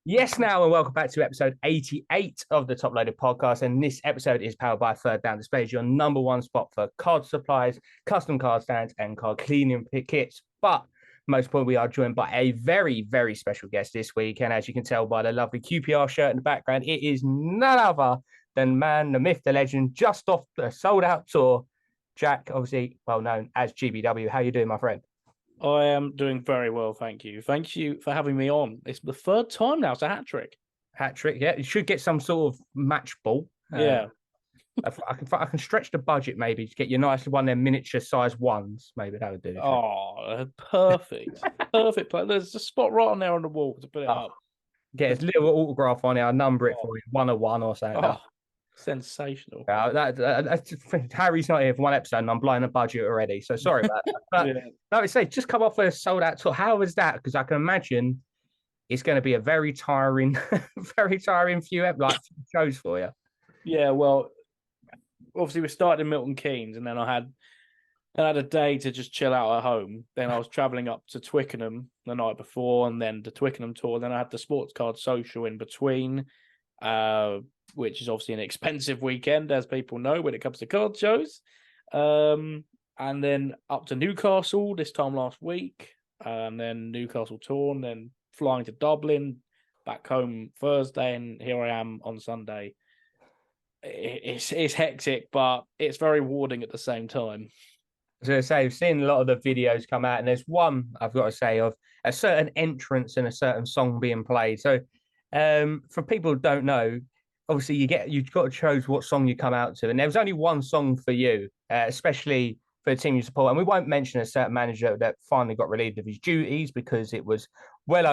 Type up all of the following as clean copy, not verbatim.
Yes, now, and welcome back to episode 88 of the Top Loaded podcast. And this episode is powered by Third Down Displays, your number one spot for card supplies, custom card stands, and card cleaning kits. But most importantly, we are joined by a very, very special guest this week. And as you can tell by the lovely QPR shirt in the background, it is none other than the myth, the legend, just off the sold out tour. Jack, obviously well known as GBW. How you doing, my friend? I am doing very well, thank you. Thank you for having me on. It's the third time now. It's a hat trick. Hat trick, yeah. You should get some sort of match ball. Yeah. I can stretch the budget maybe to get you nice one of them miniature size ones. Maybe that would do. Oh, perfect. Perfect. There's a spot right on there on the wall to put it up. Get a little autograph on it. I'll number it for you. 101 or something. Oh, sensational. Harry's not here for one episode and I'm blowing a budget already. So sorry about that. But no, it's like just come off a sold out tour. How was that? Because I can imagine it's going to be a very tiring, very tiring few shows for you. Yeah, well, obviously we started in Milton Keynes and then I had a day to just chill out at home. Then I was travelling up to Twickenham the night before and then the Twickenham tour. Then I had the sports card social in between, which is obviously an expensive weekend, as people know, when it comes to card shows. And then up to Newcastle this time last week, and then Newcastle tour, and then flying to Dublin, back home Thursday, and here I am on Sunday. It's hectic, but it's very rewarding at the same time. As I say, I've seen a lot of the videos come out, and there's one I've got to say of a certain entrance and a certain song being played. So, for people who don't know, obviously you've got to choose what song you come out to, and there was only one song for you, especially for the team you support. And we won't mention a certain manager that finally got relieved of his duties because it was well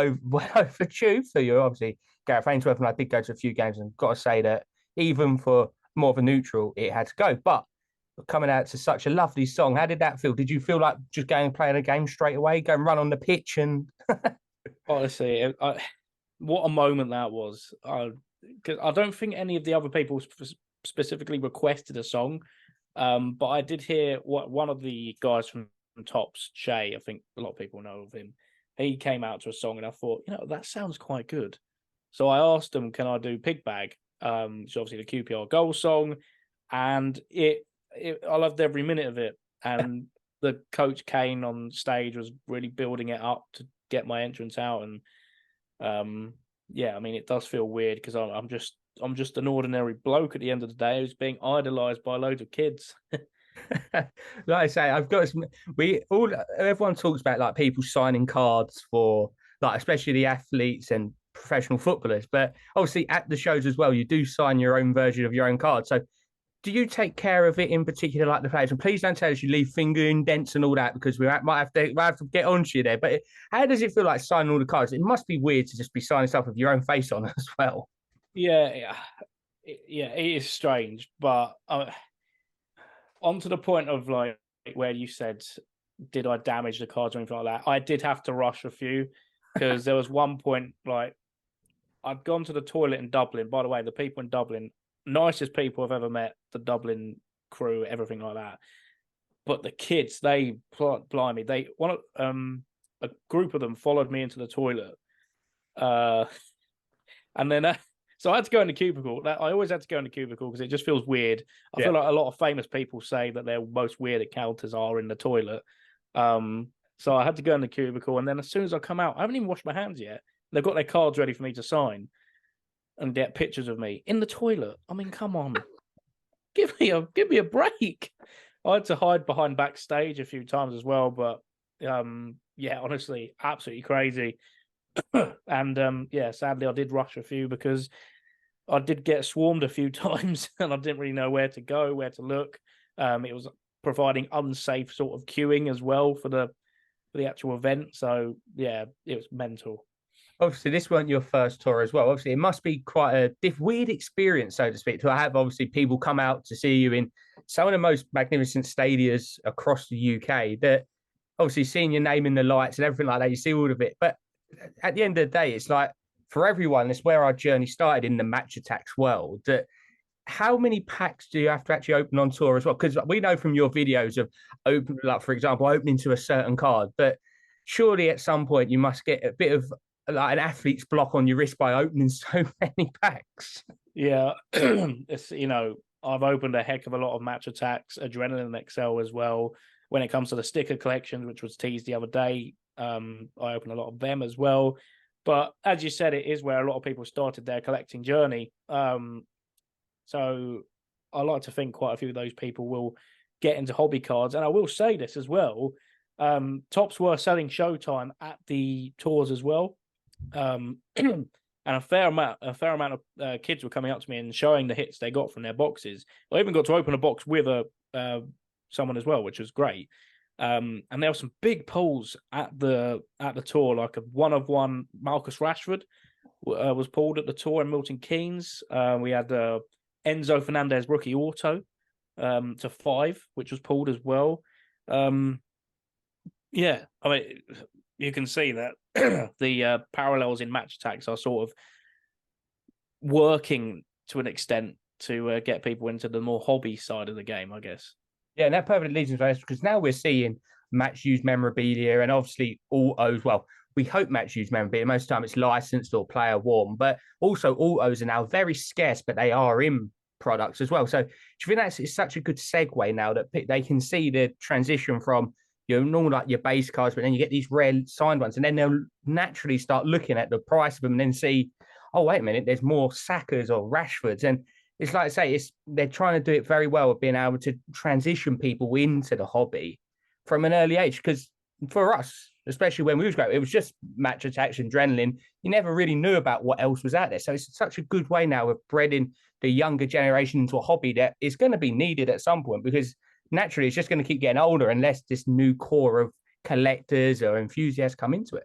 overdue for you. Obviously, Gareth Ainsworth and I did go to a few games, and got to say that even for more of a neutral, it had to go. But coming out to such a lovely song, how did that feel? Did you feel like just going and playing a game straight away, go and run on the pitch? And honestly, what a moment that was. Because I don't think any of the other people specifically requested a song, but I did hear one of the guys from Tops, Shay, I think a lot of people know of him. He came out to a song, and I thought, that sounds quite good. So I asked him, can I do Pig Bag? So obviously the QPR goal song, and I loved every minute of it. And the coach Kane on stage was really building it up to get my entrance out, and yeah, I mean, it does feel weird because I'm just an ordinary bloke at the end of the day who's being idolized by loads of kids. Like I say, everyone talks about like people signing cards for like especially the athletes and professional footballers, but obviously at the shows as well, you do sign your own version of your own card. So do you take care of it in particular, like the players? And please don't tell us you leave finger indents and all that, because we might have to get on to you there. But how does it feel like signing all the cards? It must be weird to just be signing stuff with your own face on as well. Yeah, it is strange. But on to the point of like where you said, did I damage the cards or anything like that? I did have to rush a few because there was one point like I'd gone to the toilet in Dublin. By the way, the people in Dublin, nicest people I've ever met, the Dublin crew, everything like that. But the kids, blimey, a group of them followed me into the toilet. And then, so I had to go in the cubicle. I always had to go in the cubicle because it just feels weird. I feel like a lot of famous people say that their most weird encounters are in the toilet. So I had to go in the cubicle. And then as soon as I come out, I haven't even washed my hands yet. They've got their cards ready for me to sign and get pictures of me in the toilet. I mean, come on, give me a break. I had to hide behind backstage a few times as well, but yeah, honestly, absolutely crazy. And yeah, sadly, I did rush a few because I did get swarmed a few times, and I didn't really know where to go, where to look. It was providing unsafe sort of queuing as well for the actual event. So yeah, it was mental. Obviously, this weren't your first tour as well. Obviously, it must be quite a weird experience, so to speak, to have obviously people come out to see you in some of the most magnificent stadiums across the UK. That obviously seeing your name in the lights and everything like that, you see all of it. But at the end of the day, it's like for everyone, it's where our journey started in the match attacks world. That how many packs do you have to actually open on tour as well? Because we know from your videos of open, like for example, opening to a certain card, but surely at some point you must get a bit of like an athlete's block on your wrist by opening so many packs. Yeah, it's I've opened a heck of a lot of Match Attacks, Adrenaline XL as well. When it comes to the sticker collections, which was teased the other day, I opened a lot of them as well. But as you said, it is where a lot of people started their collecting journey. So I like to think quite a few of those people will get into hobby cards. And I will say this as well. Tops were selling Showtime at the tours as well. And a fair amount of kids were coming up to me and showing the hits they got from their boxes. I even got to open a box with someone as well, which was great. And there were some big pulls at the tour, like a 1-of-1 Marcus Rashford was pulled at the tour in Milton Keynes. We had Enzo Fernandez rookie auto to 5, which was pulled as well. Yeah, I mean, you can see that the parallels in Match Attacks are sort of working to an extent to get people into the more hobby side of the game, I guess. Yeah, and that perfectly leads into this because now we're seeing match used memorabilia and obviously autos. Well, we hope match used memorabilia. Most of the time it's licensed or player worn, but also autos are now very scarce, but they are in products as well. So do you think that's it's such a good segue now that they can see the transition from normal like your base cards, but then you get these rare signed ones, and then they'll naturally start looking at the price of them and then see, oh wait a minute, there's more Sakas or Rashfords, and it's like I say, they're trying to do it very well of being able to transition people into the hobby from an early age. Because for us, especially when we was growing, it was just Match Attacks and Adrenaline. You never really knew about what else was out there. So it's such a good way now of breeding the younger generation into a hobby that is going to be needed at some point, because naturally it's just going to keep getting older unless this new core of collectors or enthusiasts come into it.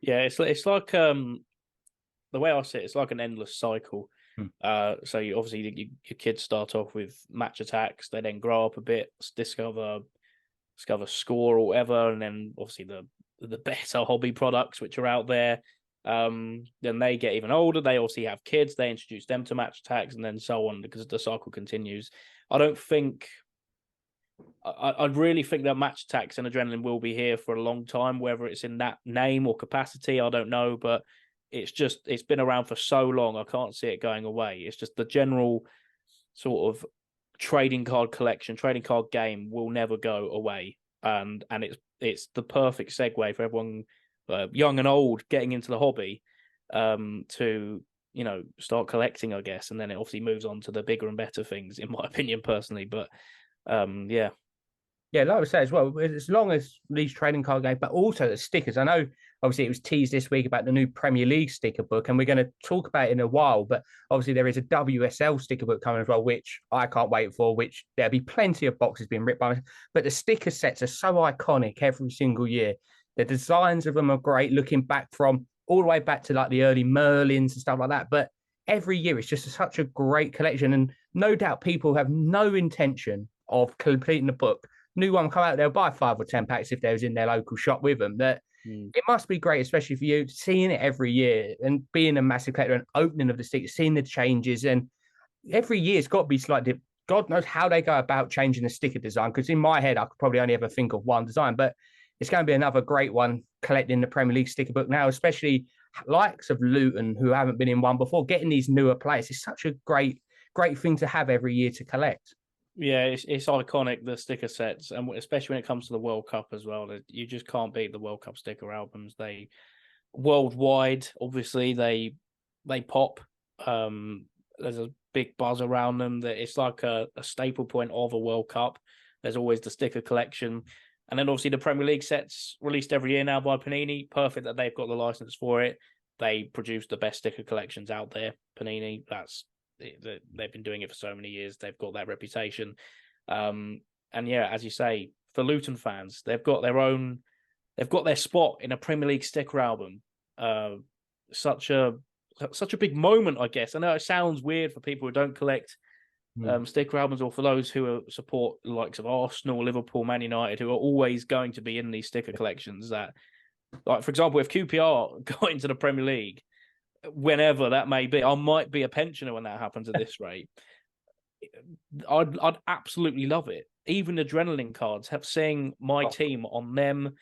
Yeah, it's like the way I see it, it's like an endless cycle. So your kids start off with Match Attacks, they then grow up a bit, discover Score or whatever, and then obviously the better hobby products which are out there. Then they get even older, they obviously have kids, they introduce them to Match Attacks, and then so on, because the cycle continues. I really think that Match Attacks and Adrenaline will be here for a long time, whether it's in that name or capacity, I don't know, but it's been around for so long, I can't see it going away. It's just the general sort of trading card collection, trading card game will never go away, and it's the perfect segue for everyone, young and old, getting into the hobby, to start collecting, I guess, and then it obviously moves on to the bigger and better things, in my opinion, personally. But yeah. Yeah, like I say as well, as long as these trading card games, but also the stickers. I know obviously it was teased this week about the new Premier League sticker book, and we're going to talk about it in a while, but obviously there is a WSL sticker book coming as well, which I can't wait for, which there'll be plenty of boxes being ripped by me. But the sticker sets are so iconic every single year. The designs of them are great, looking back from all the way back to like the early Merlins and stuff like that. But every year it's just such a great collection, and no doubt people have no intention of completing the book. New one come out, they'll buy 5 or 10 packs if they was in their local shop with them. That it must be great, especially for you, seeing it every year and being a massive collector and opening of the stickers, seeing the changes. And every year it's got to be slightly, God knows how they go about changing the sticker design. Because in my head, I could probably only ever think of one design, but it's going to be another great one collecting the Premier League sticker book now, especially likes of Luton who haven't been in one before, getting these newer players. It's such a great thing to have every year to collect. Yeah, it's iconic, the sticker sets, and especially when it comes to the World Cup as well. You just can't beat the World Cup sticker albums. They worldwide, obviously, they pop. There's a big buzz around them. That it's like a staple point of a World Cup. There's always the sticker collection, and then obviously the Premier League sets released every year now by Panini. Perfect that they've got the license for it. They produce the best sticker collections out there. Panini, they've been doing it for so many years. They've got that reputation. And yeah, as you say, for Luton fans, they've got their spot in a Premier League sticker album. Such a big moment, I guess. I know it sounds weird for people who don't collect sticker albums, or for those who support the likes of Arsenal, Liverpool, Man United, who are always going to be in these sticker collections. That, like, for example, if QPR got into the Premier League, whenever that may be, I might be a pensioner when that happens at this rate. I'd absolutely love it. Even Adrenaline cards, seeing my team on them,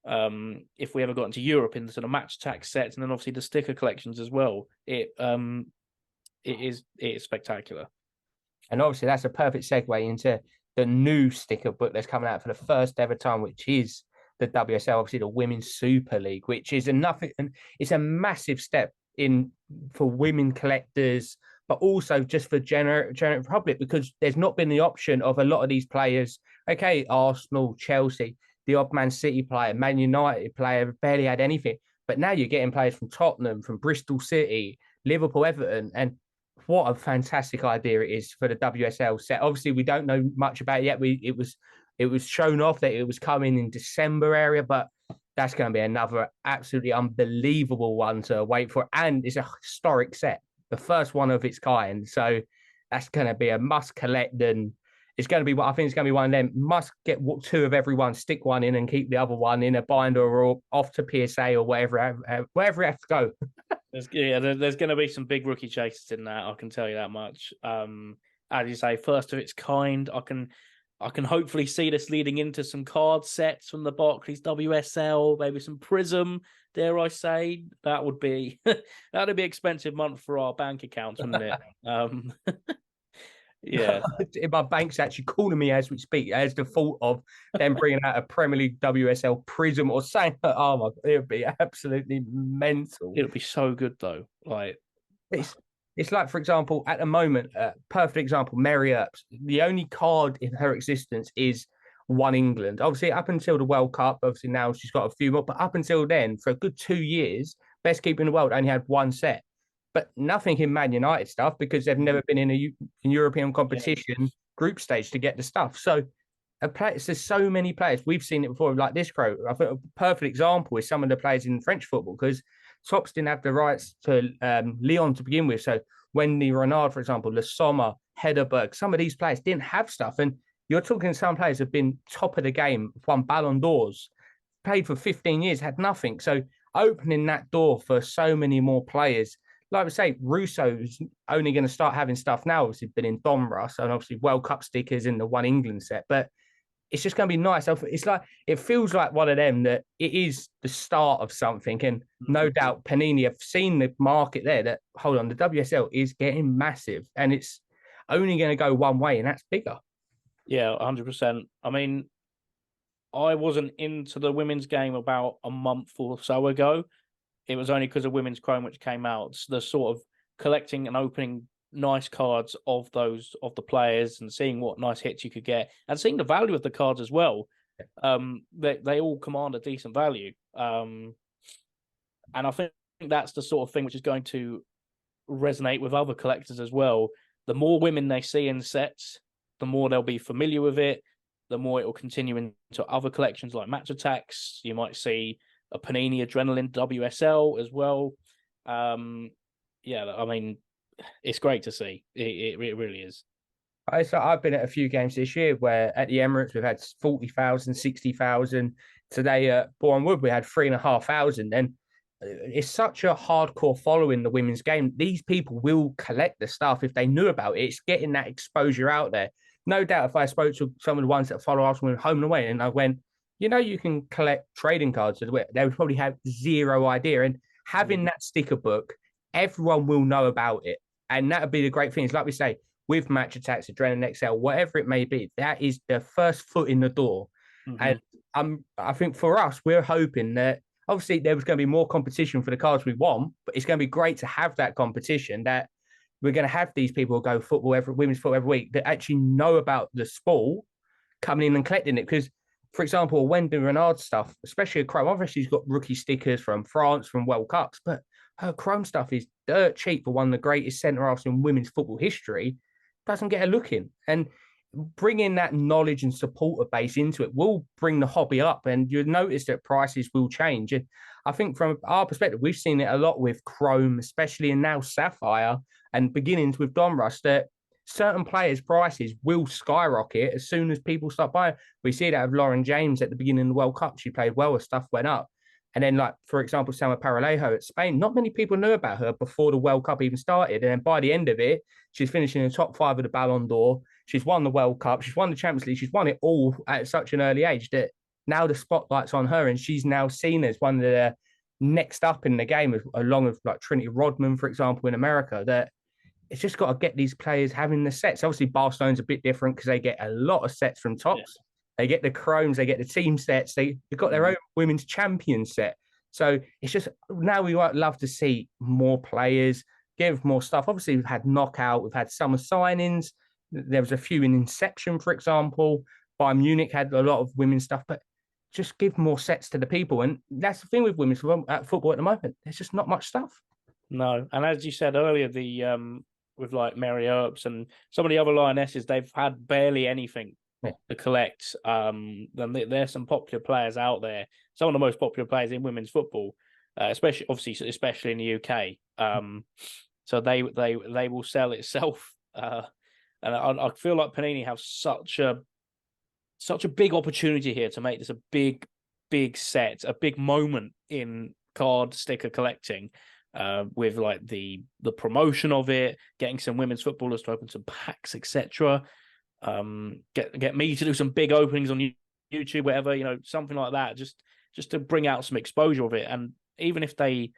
If we ever got into Europe in the sort of match attack sets, and then obviously the sticker collections as well, it is spectacular. And obviously, that's a perfect segue into the new sticker book that's coming out for the first ever time, which is the WSL, obviously the Women's Super League, which is it's a massive step in for women collectors, but also just for general public, because there's not been the option of a lot of these players. Okay, Arsenal, Chelsea, the odd Man City player, Man United player, barely had anything. But now you're getting players from Tottenham, from Bristol City, Liverpool, Everton, and what a fantastic idea it is for the WSL set. Obviously, we don't know much about it yet. It was shown off that it was coming in December area, but that's going to be another absolutely unbelievable one to wait for. And it's a historic set, the first one of its kind. So that's going to be a must collect, and it's going to be, I think it's going to be one of them. Must get two of every one, stick one in, and keep the other one in a binder or off to PSA or wherever it has to go. There's going to be some big rookie chases in that. I can tell you that much. As you say, first of its kind. I can hopefully see this leading into some card sets from the Barclays WSL, maybe some Prism. Dare I say that would be that'd be expensive month for our bank accounts, wouldn't it? Yeah, my bank's actually calling me as we speak as the fault of them bringing out a Premier League WSL Prism or something. Oh my, it would be absolutely mental. It would be so good though. Like it's like, for example, at the moment, perfect example, Mary Earps. The only card in her existence is One England. Obviously, up until the World Cup, obviously now she's got a few more, but up until then, for a good 2 years, best keeper in the world only had one set. But nothing in Man United stuff because they've never been in in European competition group stage to get the stuff. So there's so many players. We've seen it before, like this crow. I think a perfect example is some of the players in French football, because Tops didn't have the rights to Lyon to begin with. So Wendy Renard, for example, Le Sommer, Hederberg, some of these players didn't have stuff. And you're talking some players have been top of the game, won Ballon d'Ors, played for 15 years, had nothing. So opening that door for so many more players. Like I say, Russo's only going to start having stuff now. Obviously, been in Domra, and obviously World Cup stickers in the One England set. But it's just going to be nice. It's like, it feels like one of them that it is the start of something. And no doubt Panini have seen the market there that, hold on, the WSL is getting massive and it's only going to go one way, and that's bigger. Yeah, 100%. I mean, I wasn't into the women's game about a month or so ago. It was only because of Women's Chrome, which came out. The sort of collecting and opening nice cards of the players and seeing what nice hits you could get and seeing the value of the cards as well. They all command a decent value. And I think that's the sort of thing which is going to resonate with other collectors as well. The more women they see in sets, the more they'll be familiar with it, the more it will continue into other collections like Match Attacks. You might see a Panini Adrenaline WSL as well. I mean, it's great to see. It really is. I've been at a few games this year where at the Emirates we've had 40,000, 60,000. Today at Bourne Wood we had 3,500. And it's such a hardcore following the women's game. These people will collect the stuff if they knew about it. It's getting that exposure out there. No doubt if I spoke to some of the ones that follow Arsenal home and away and I went, you can collect trading cards, they would probably have zero idea. And having that sticker book, everyone will know about it. And that would be the great thing. It's like we say, with Match Attacks, Adrenaline XL, whatever it may be, that is the first foot in the door. And I think for us, we're hoping that obviously there was going to be more competition for the cards we want, but it's going to be great to have that competition, that we're going to have these people who go women's football every week that actually know about the sport coming in and collecting it. Because, for example, Wendy Renard stuff, especially a Chrome, obviously she's got rookie stickers from France, from World Cups, but her Chrome stuff is dirt cheap for one of the greatest centre-halves in women's football history. Doesn't get a look in. And bringing that knowledge and supporter base into it will bring the hobby up, and you'll notice that prices will change. And I think from our perspective, we've seen it a lot with Chrome, especially, and now Sapphire, and beginnings with Donruss, that certain players' prices will skyrocket as soon as people start buying. We see that with Lauren James at the beginning of the World Cup. She played well as stuff went up. And then, like, for example, Sama Paralejo at Spain, not many people knew about her before the World Cup even started. And then by the end of it, she's finishing in the top 5 of the Ballon d'Or. She's won the World Cup. She's won the Champions League. She's won it all at such an early age that now the spotlight's on her, and she's now seen as one of the next up in the game, along with like Trinity Rodman, for example, in America. That it's just got to get these players having the sets. Obviously, Barcelona's a bit different because they get a lot of sets from Yeah. tops. They get the chromes, they get the team sets. They've got their own women's champion set. So it's just now we might love to see more players, give more stuff. Obviously, we've had knockout, we've had summer signings. There was a few in Inception, for example. Bayern Munich had a lot of women's stuff, but just give more sets to the people. And that's the thing with women's football at the moment. There's just not much stuff. No, and as you said earlier, with like Mary Earps and some of the other lionesses, they've had barely anything to collect. Then there's some popular players out there. Some of the most popular players in women's football, especially in the UK. So they will sell itself. And I feel like Panini have such a big opportunity here to make this a big set, a big moment in card sticker collecting. With like the promotion of it, getting some women's footballers to open some packs, etc. Get me to do some big openings on YouTube, whatever, something like that, just to bring out some exposure of it. And even if they,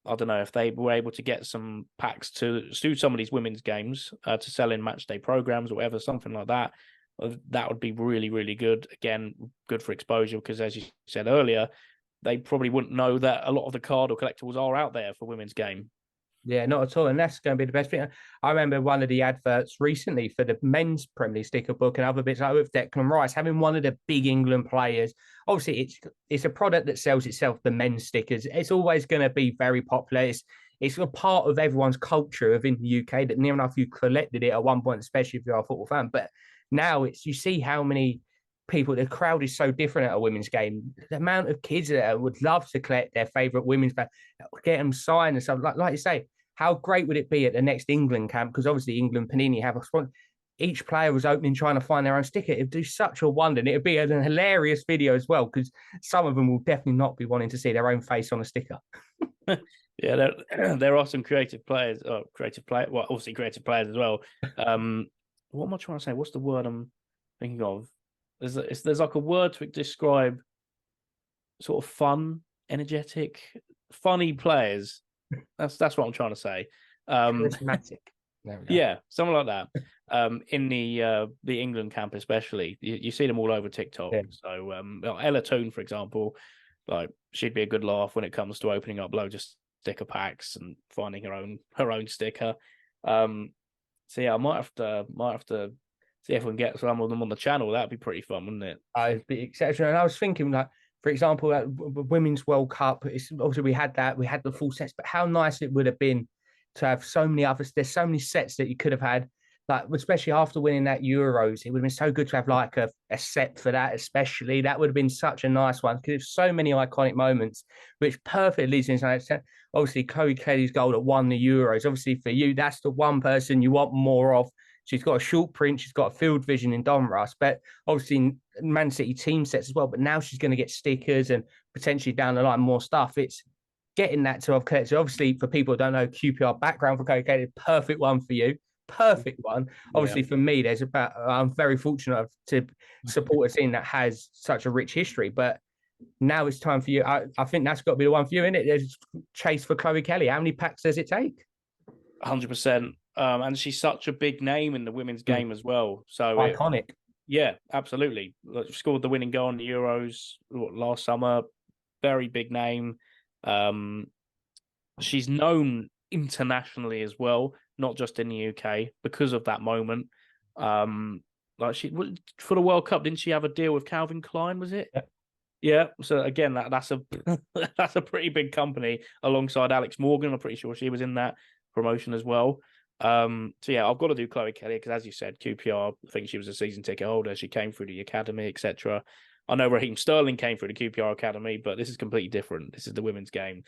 I don't know, if they were able to get some packs to suit some of these women's games to sell in match day programs or whatever, something like that, that would be really, really good. Again, good for exposure because, as you said earlier, they probably wouldn't know that a lot of the card or collectibles are out there for women's game. Yeah, not at all. And that's going to be the best thing. I remember one of the adverts recently for the men's Premier League sticker book and other bits like with Declan Rice, having one of the big England players. Obviously, it's a product that sells itself, the men's stickers. It's always going to be very popular. It's a part of everyone's culture within the UK that near enough you collected it at one point, especially if you're a football fan. But now you see how many people, the crowd is so different at a women's game. The amount of kids that would love to collect their favourite women's band, get them signed and stuff. Like you say, how great would it be at the next England camp? Because obviously England Panini have a sponsor. Each player was opening, trying to find their own sticker. It'd do such a wonder. And it'd be a hilarious video as well, because some of them will definitely not be wanting to see their own face on a sticker. Yeah, there are some creative players. Well, obviously creative players as well. What am I trying to say? What's the word I'm thinking of? There's like a word to describe sort of fun, energetic, funny players. That's what I'm trying to say. Charismatic. Yeah, something like that. In the England camp, especially, you see them all over TikTok. Yeah. So Ella Toone, for example, like she'd be a good laugh when it comes to opening up loads of sticker packs and finding her own sticker. So yeah, I might have to see if we can get some of them on the channel. That'd be pretty fun, wouldn't it? It'd be exceptional. And I was thinking, like, for example, at Women's World Cup, obviously we had the full sets, but how nice it would have been to have so many others. There's so many sets that you could have had, like, especially after winning that Euros. It would have been so good to have like a set for that, especially. That would have been such a nice one because there's so many iconic moments, which perfectly leads into, obviously, Chloe Kelly's goal that won the Euros. Obviously, for you, that's the one person you want more of. She's got a short print. She's got a field vision in Donruss, but obviously Man City team sets as well. But now she's going to get stickers and potentially down the line more stuff. It's getting that to have collected. So obviously, for people who don't know, QPR background for Coca, perfect one for you. Perfect one. Obviously, for me, I'm very fortunate to support a team that has such a rich history. But now it's time for you. I think that's got to be the one for you, isn't it? There's chase for Chloe Kelly. How many packs does it take? 100%. And she's such a big name in the women's game as well. So iconic. Yeah, absolutely. She scored the winning goal in the Euros last summer. Very big name. She's known internationally as well, not just in the UK, because of that moment. Like she for the World Cup, didn't she have a deal with Calvin Klein? Was it? Yeah. So again, that's a that's a pretty big company alongside Alex Morgan. I'm pretty sure she was in that promotion as well. So yeah, I've got to do Chloe Kelly because, as you said, QPR, I think she was a season ticket holder. She came through the academy, etc. I know Raheem Sterling came through the QPR academy, but this is completely different. This is the women's game.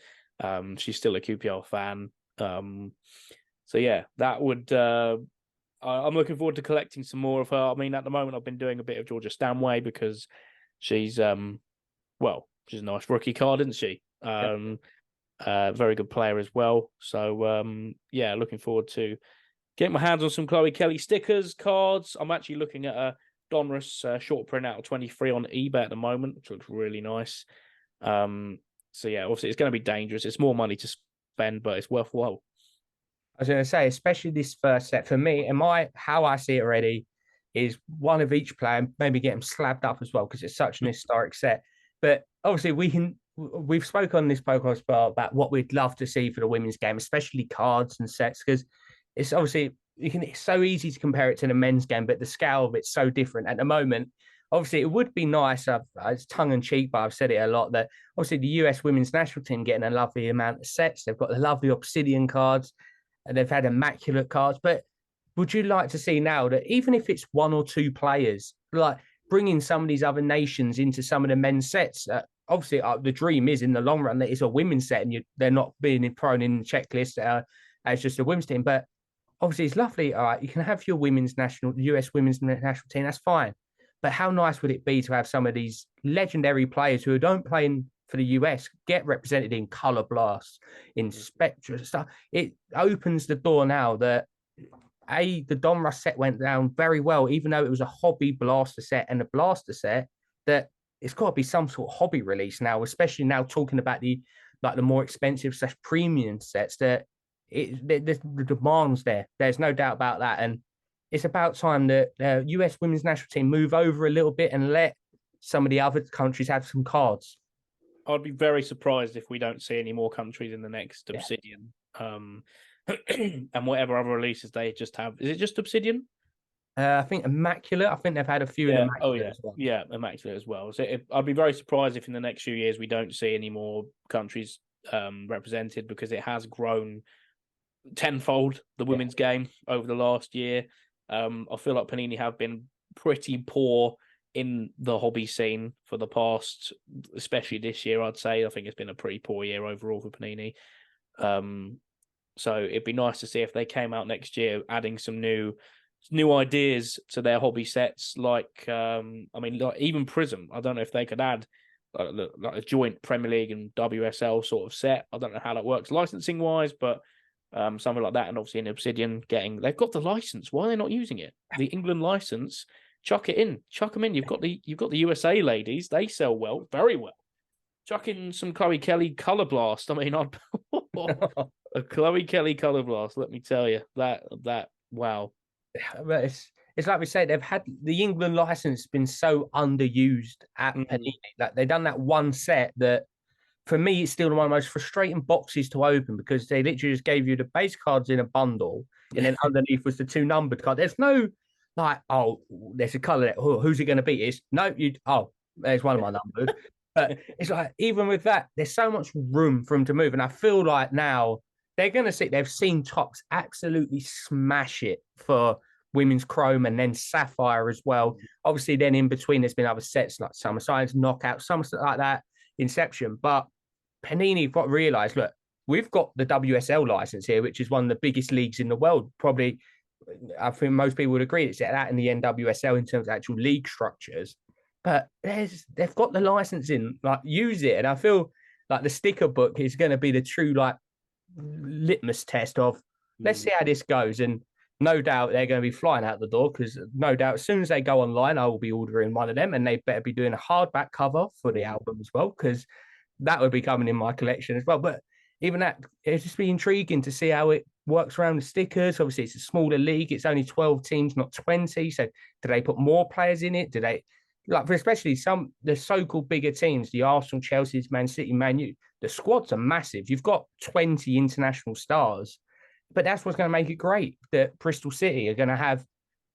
She's still a QPR fan. So yeah, that would. I'm looking forward to collecting some more of her. I mean, at the moment, I've been doing a bit of Georgia Stanway because she's she's a nice rookie card, isn't she? Very good player as well. So yeah, looking forward to getting my hands on some Chloe Kelly stickers, cards. I'm actually looking at Donruss short print out of 23 on eBay at the moment, which looks really nice. So yeah, obviously it's going to be dangerous. It's more money to spend, but it's worthwhile. I was going to say, especially this first set for me, and how I see it already is one of each player, maybe get them slabbed up as well because it's such an historic set. But obviously, we've spoken on this podcast about what we'd love to see for the women's game, especially cards and sets, because it's obviously it's so easy to compare it to the men's game, but the scale of it's so different at the moment. Obviously, it would be nice. It's tongue in cheek, but I've said it a lot that obviously the US women's national team getting a lovely amount of sets. They've got the lovely obsidian cards and they've had immaculate cards. But would you like to see now that even if it's one or two players, like bringing some of these other nations into some of the men's sets? Obviously, the dream is in the long run that it's a women's set and they're not being thrown in the checklist as just a women's team. But obviously, it's lovely. All right, you can have your US women's national team. That's fine. But how nice would it be to have some of these legendary players who don't play for the US get represented in color blasts, in spectra stuff? It opens the door now that the Donruss set went down very well, even though it was a hobby blaster set and a blaster set. That it's got to be some sort of hobby release now, especially now talking about the more expensive / premium sets. That the demand's there. There's no doubt about that, and it's about time that the US women's national team move over a little bit and let some of the other countries have some cards. I'd be very surprised if we don't see any more countries in the next Obsidian. And whatever other releases they just have. Is it just Obsidian? I think Immaculate. I think they've had a few in Immaculate as well. Yeah, Immaculate as well. So I'd be very surprised if in the next few years we don't see any more countries represented because it has grown tenfold, the women's game, over the last year. I feel like Panini have been pretty poor in the hobby scene for the past, especially this year, I'd say. I think it's been a pretty poor year overall for Panini. So it'd be nice to see if they came out next year adding some new ideas to their hobby sets. Like, even Prism. I don't know if they could add like a joint Premier League and WSL sort of set. I don't know how that works licensing wise, but something like that. And obviously in Obsidian they've got the license. Why are they not using it? The England license, chuck them in. You've got the USA ladies. They sell well, very well. Chuck in some Chloe Kelly Color Blast. I mean, a Chloe Kelly Color Blast. Let me tell you that wow. But it's like we say, they've had the England license been so underused at Panini. Like they've done that one set that, for me, it's still one of the most frustrating boxes to open because they literally just gave you the base cards in a bundle, and then underneath was the 2 numbered cards. There's no like, oh, there's a color. Who's it going to be? It's no, there's one of my numbers. But it's like, even with that, there's so much room for them to move, and I feel like now they're going to see. They've seen Topps absolutely smash it for women's Chrome and then Sapphire as well. Obviously, then in between, there's been other sets like Summer Science, Knockout, something like that, Inception, but Panini got realized, look, we've got the WSL license here, which is one of the biggest leagues in the world. Probably, I think most people would agree it's that in the NWSL in terms of actual league structures. But they've got the license in, like, use it. And I feel like the sticker book is going to be the true like litmus test of let's see how this goes. And no doubt they're going to be flying out the door because no doubt as soon as they go online, I will be ordering one of them, and they better be doing a hardback cover for the album as well because that would be coming in my collection as well. But even that, it'd just be intriguing to see how it works around the stickers. Obviously, it's a smaller league. It's only 12 teams, not 20. So do they put more players in it? Do they, like, especially the so-called bigger teams, the Arsenal, Chelsea, Man City, Man U, the squads are massive. You've got 20 international stars, but that's what's going to make it great that Bristol City are going to have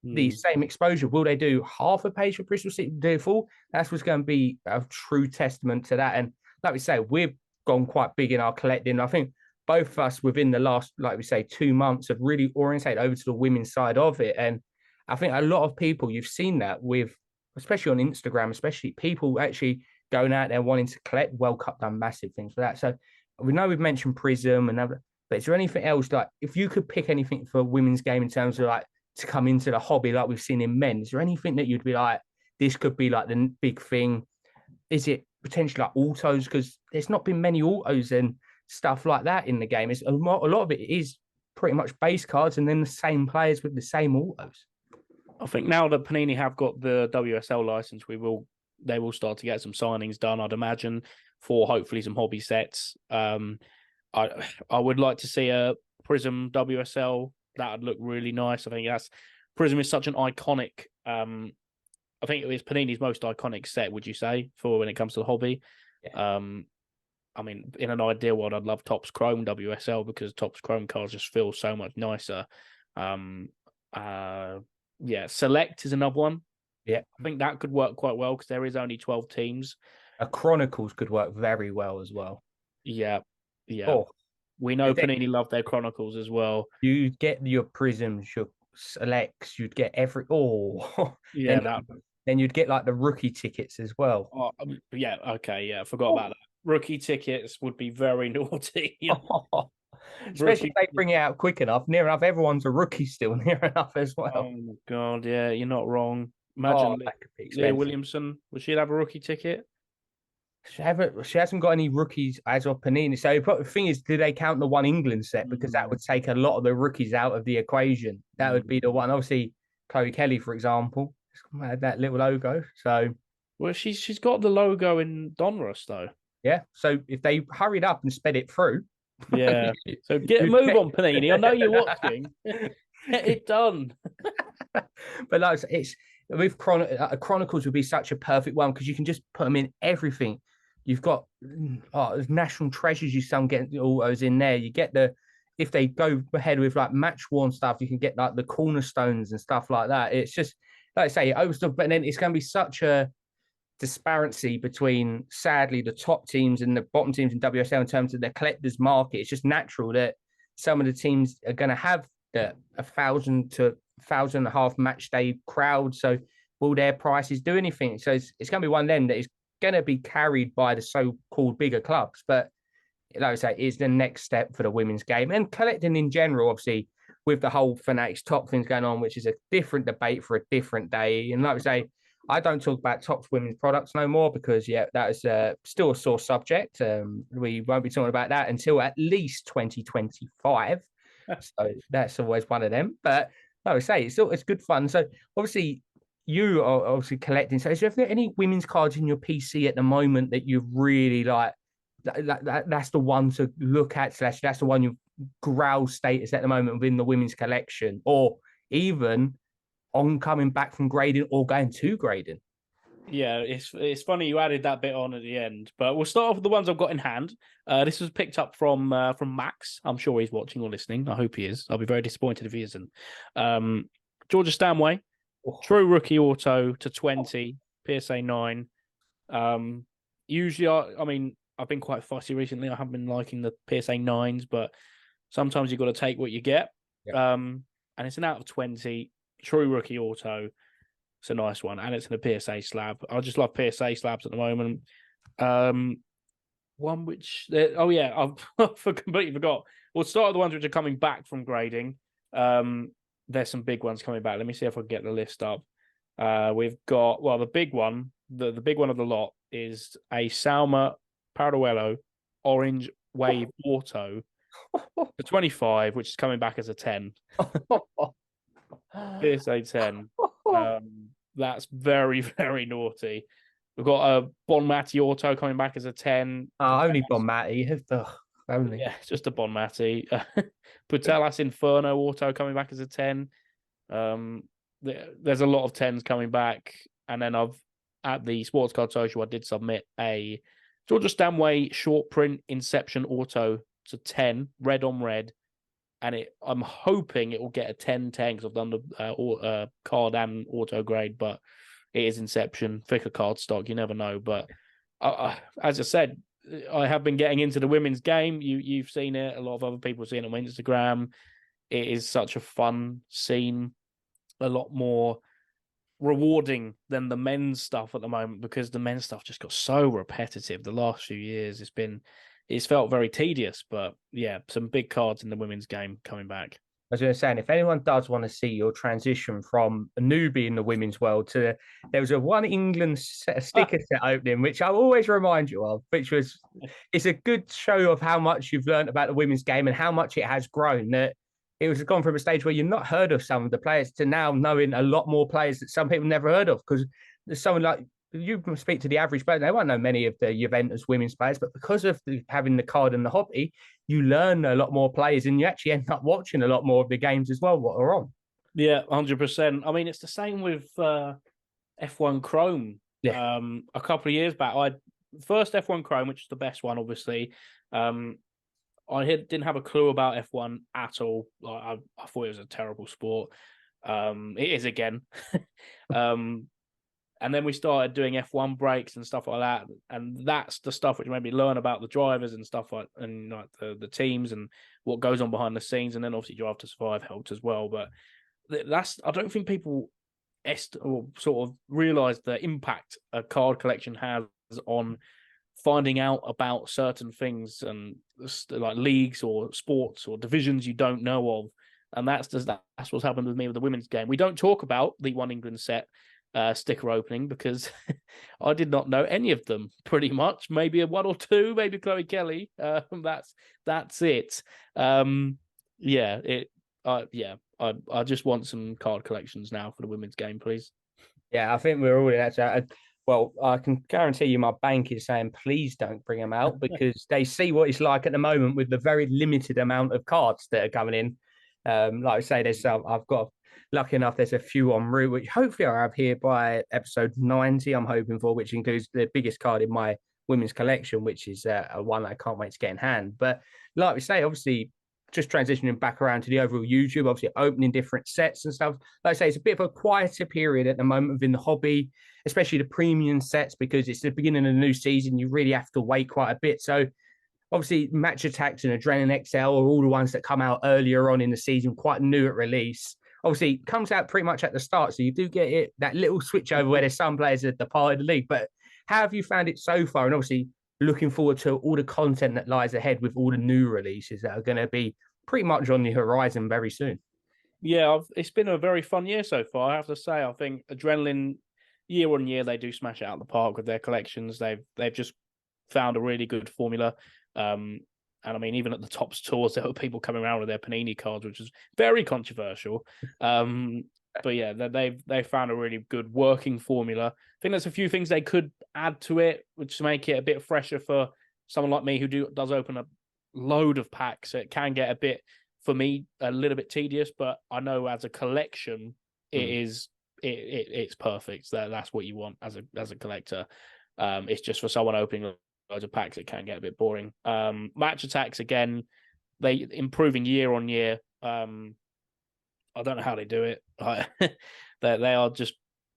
the same exposure. Will they do half a page for Bristol City to do full? That's what's going to be a true testament to that. And like we say, we've gone quite big in our collecting. I think both of us within the last, like we say, 2 months have really orientated over to the women's side of it. And I think a lot of people, you've seen that with, especially on Instagram, especially people actually going out there wanting to collect. World Cup done massive things for that. So we know we've mentioned Prism and other, but is there anything else, like if you could pick anything for women's game in terms of like to come into the hobby like we've seen in men, is there anything that you'd be like, this could be like the big thing? Is it potentially like autos? Because there's not been many autos and stuff like that in the game. It's a lot of it is pretty much base cards and then the same players with the same autos. I think now that Panini have got the WSL license, they will start to get some signings done, I'd imagine, for hopefully some hobby sets. I would like to see a Prism WSL. That would look really nice. I think that's Prism is such an iconic. I think it was Panini's most iconic set. Would you say for when it comes to the hobby? Yeah. I mean, in an ideal world, I'd love Topps Chrome WSL because Topps Chrome cards just feel so much nicer. Um, yeah, Select is another one. Yeah. I think that could work quite well because there is only 12 teams. A Chronicles could work very well as well. Yeah, yeah. Oh, We know if they, Panini love their Chronicles as well. you get your Prisms, your Selects, you'd get every Yeah, then that. then you'd get like the rookie tickets as well. Oh, yeah, okay, yeah. I forgot about that. Rookie tickets would be very naughty. Especially Rookie. if they bring it out quick enough. Near enough, everyone's a rookie still near enough as Oh well. my god, yeah, you're not wrong. Oh, Imagine that could be Leah expensive. Williamson. Would she have a rookie ticket? She hasn't got any rookies as of Panini. So the thing is, do they count the one England set? Because that Mm. would take a lot of the rookies out of the equation. That would be the Mm. one. Obviously, Chloe Kelly, for example, had that little logo. So Well, she's got the logo in Donruss though. yeah. So if they hurried up and sped it through, Yeah. So get a you'd move get... on, Panini. I know you're watching. Get it done. But no, it's with Chronicles would be such a perfect one because you can just put them in everything. You've got national treasures. You some get all those in there. You get the if they go ahead with like match worn stuff, you can get like the cornerstones and stuff like that. It's just like I say, it opens up, but then it's going to be such a disparity between sadly the top teams and the bottom teams in WSL in terms of their collectors market. It's just natural that some of the teams are going to have the 1,000 to 1,500 match day crowd. So will their prices do anything? So it's going to be one of them that is going to be carried by the so-called bigger clubs. But like I say, is the next step for the women's game and collecting in general, obviously, with the whole Fanatics top things going on, which is a different debate for a different day. And like I say, I don't talk about top women's products no more because, yeah, that is still a sore subject. We won't be talking about that until at least 2025. So that's always one of them. But like I say, it's good fun. So obviously, you are obviously collecting. So is there any women's cards in your PC at the moment that you really like? That's the one to look at. Slash, that's the one you growl status at the moment within the women's collection, or even on coming back from grading or going to grading. Yeah, it's funny you added that bit on at the end, but we'll start off with the ones I've got in hand. This was picked up from Max. I'm sure he's watching or listening. I hope he is. I'll be very disappointed if he isn't. Georgia Stanway, true rookie auto to 20, PSA 9. Usually, I mean, I've been quite fussy recently. I haven't been liking the PSA 9s, but sometimes you've got to take what you get. Yep. And it's an out of 20, true rookie auto. It's a nice one, and it's in a PSA slab. I just love PSA slabs at the moment. One which, I've completely forgot. We'll start with the ones which are coming back from grading. There's some big ones coming back. Let me see if I can get the list up. We've got the big one, the big one of the lot is a Salma Paraduello Orange Wave Auto for 25, which is coming back as a 10. PSA 10. That's very, very naughty. We've got a Bonmati Auto coming back as a 10. Only Bonmati. Only. Yeah, just a Bonmati. Putellas Inferno Auto coming back as a 10. There's a lot of 10s coming back. And then at the Sports Card Social, I did submit a Georgia Stanway short print Inception Auto to 10, red on red. And I'm hoping it will get a 10/10 because I've done the card and auto grade, but it is Inception, thicker card stock. You never know. But as I said, I have been getting into the women's game. You've seen it. A lot of other people have seen it on Instagram. It is such a fun scene, a lot more rewarding than the men's stuff at the moment because the men's stuff just got so repetitive the last few years. It's felt very tedious, but yeah, some big cards in the women's game coming back. I was going to say, and if anyone does want to see your transition from a newbie in the women's world to there was a one England sticker set opening, which I always remind you of, which it's a good show of how much you've learned about the women's game and how much it has grown. That it was gone from a stage where you've not heard of some of the players to now knowing a lot more players that some people never heard of. Because there's someone like you can speak to the average player, they won't know many of the Juventus women's players, but because of having the card and the hobby, you learn a lot more players and you actually end up watching a lot more of the games as well, what are on. Yeah, 100%. I mean, it's the same with F1 Chrome. Yeah. A couple of years back, first F1 Chrome, which is the best one, obviously. Didn't have a clue about F1 at all. Like, I thought it was a terrible sport. It is again. And then we started doing F1 breaks and stuff like that, and that's the stuff which made me learn about the drivers and stuff like, and like the teams and what goes on behind the scenes. And then obviously Drive to Survive helped as well. But I don't think people or sort of realize the impact a card collection has on finding out about certain things and like leagues or sports or divisions you don't know of. And that's what's happened with me with the women's game. We don't talk about the One England set sticker opening because I did not know any of them pretty much. Maybe a one or two, maybe Chloe Kelly. That's it. I just want some card collections now for the women's game, please. Yeah, I think we're all in that. Well, I can guarantee you my bank is saying, please don't bring them out because they see what it's like at the moment with the very limited amount of cards that are coming in. Like I say, I've got lucky enough, there's a few en route, which hopefully I'll have here by episode 90, I'm hoping for, which includes the biggest card in my women's collection, which is a one I can't wait to get in hand. But like we say, obviously, just transitioning back around to the overall YouTube, obviously opening different sets and stuff. Like I say, it's a bit of a quieter period at the moment within the hobby, especially the premium sets, because it's the beginning of the new season. You really have to wait quite a bit. So obviously, Match Attacks and Adrenaline XL are all the ones that come out earlier on in the season, quite new at release. Obviously, it comes out pretty much at the start, so you do get that little switch over where there's some players at the part of the league. But how have you found it so far? And obviously, looking forward to all the content that lies ahead with all the new releases that are going to be pretty much on the horizon very soon. Yeah, it's been a very fun year so far. I have to say, I think Adrenaline, year on year, they do smash it out of the park with their collections. They've just found a really good formula. And I mean, even at the Tops tours, there were people coming around with their Panini cards, which is very controversial. But yeah, they've found a really good working formula. I think there's a few things they could add to it, which make it a bit fresher for someone like me who does open a load of packs. It can get a bit, for me, a little bit tedious. But I know as a collection, it's perfect. That's what you want as a collector. It's just for someone opening loads of packs, it can get a bit boring. Match Attacks, again, they improving year on year. I don't know how they do it. They are just,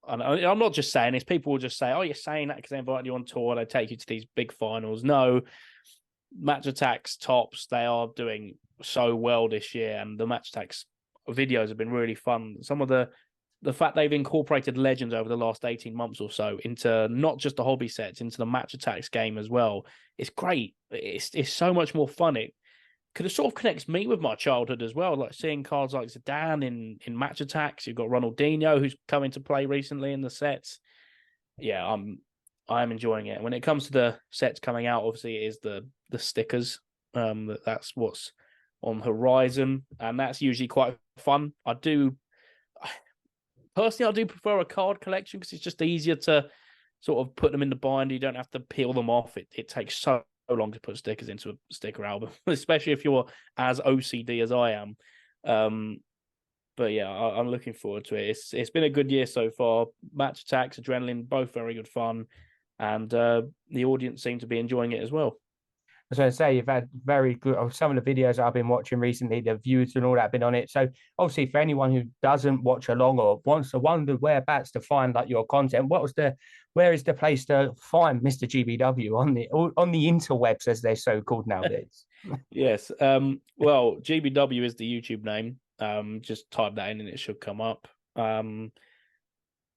I'm not just saying this. People will just say, oh, you're saying that because they invite you on tour. They take you to these big finals. No, Match Attacks Tops, they are doing so well this year. And the Match Attacks videos have been really fun. Some of the fact they've incorporated legends over the last 18 months or so into not just the hobby sets, into the Match Attacks game as well. It's great. It's so much more fun. It sort of connects me with my childhood as well, like seeing cards like Zidane in Match Attacks. You've got Ronaldinho, who's come into play recently in the sets. Yeah, I'm enjoying it. And when it comes to the sets coming out, obviously it is the stickers. That's what's on horizon, and that's usually quite fun. Personally, I do prefer a card collection because it's just easier to sort of put them in the binder. You don't have to peel them off. It takes so long to put stickers into a sticker album, especially if you're as OCD as I am. But yeah, I'm looking forward to it. It's been a good year so far. Match Attacks, Adrenaline, both very good fun, and the audience seem to be enjoying it as well. As I say, you've had very good, some of the videos I've been watching recently, the views and all that have been on it. So obviously for anyone who doesn't watch along or wants to wonder whereabouts to find like your content, where is the place to find Mr. GBW on the interwebs, as they're so called nowadays? Yes. Well, GBW is the YouTube name. Just type that in and it should come up.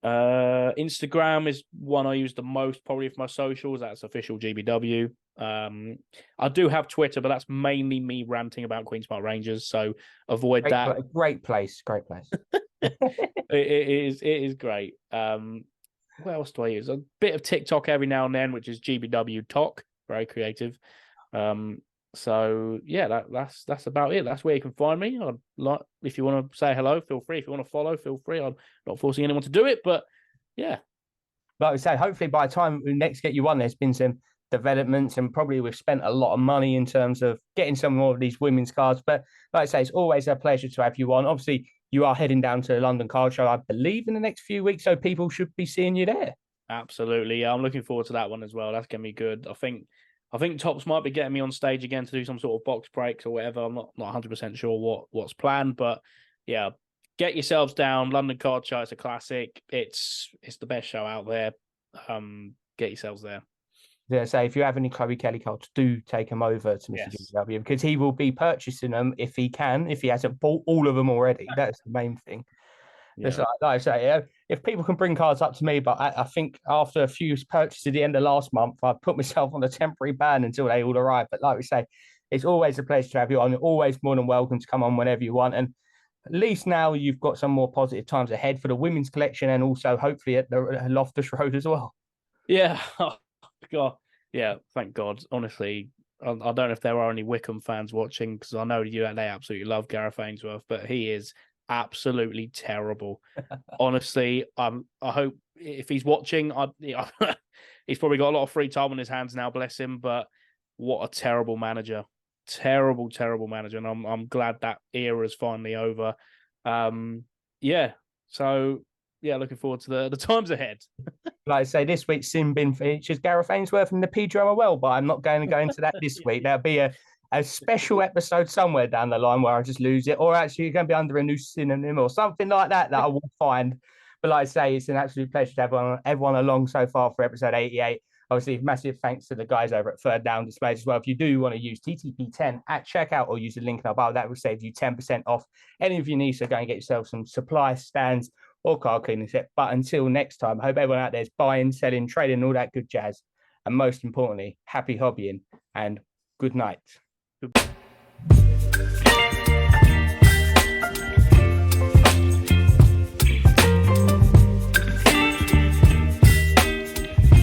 Instagram is one I use the most, probably for my socials. That's official GBW. I do have Twitter, but that's mainly me ranting about Queen's Park Rangers, so avoid that. Great place. It is great. What else do I use? A bit of TikTok every now and then, which is GBW Talk, very creative. So yeah, that's about it. That's where you can find me. I'd like, if you want to say hello, feel free. If you want to follow, feel free. I'm not forcing anyone to do it, but yeah. Like I say, hopefully by the time we next get you on, there's been some developments, and probably we've spent a lot of money in terms of getting some more of these women's cards. But like I say, it's always a pleasure to have you on. Obviously, you are heading down to the London Card Show, I believe, in the next few weeks, so people should be seeing you there. Absolutely. Yeah, I'm looking forward to that one as well. That's gonna be good. I think Tops might be getting me on stage again to do some sort of box breaks or whatever. I'm not 100% sure what's planned, but yeah, get yourselves down. London Card Show, it's a classic. It's the best show out there. Get yourselves there. Yeah, say if you have any Chloe Kelly cards, do take them over to Mr. Yes. GBW, because he will be purchasing them if he can, if he hasn't bought all of them already. That's the main thing. It's Yeah. like I say, if people can bring cards up to me, but I think after a few purchases at the end of last month, I put myself on a temporary ban until they all arrive. But like we say, it's always a pleasure to have you on. You're always more than welcome to come on whenever you want. And at least now you've got some more positive times ahead for the women's collection, and also hopefully at the Loftus Road as well. Yeah. Oh, God. Yeah. Thank God. Honestly, I don't know if there are any Wickham fans watching, because I know they absolutely love Gareth Ainsworth, but he is absolutely terrible. Honestly, I hope if he's watching, he's probably got a lot of free time on his hands now, bless him. But what a terrible manager, terrible manager, and I'm glad that era is finally over. Yeah. So yeah, looking forward to the times ahead. Like I say, this week's Sin Bin features Gareth Ainsworth and the Pedro well, but I'm not going to go into that this week. There'll be a special episode somewhere down the line where I just lose it, or actually you're going to be under a new synonym or something like that I will find. But like I say, it's an absolute pleasure to have everyone along so far for episode 88. Obviously, massive thanks to the guys over at Third Down Displays as well. If you do want to use TTP10 at checkout or use the link in our bio, that will save you 10% off any of your needs. So go and get yourself some supply stands or card cleaning set. But until next time, I hope everyone out there is buying, selling, trading, all that good jazz. And most importantly, happy hobbying and good night.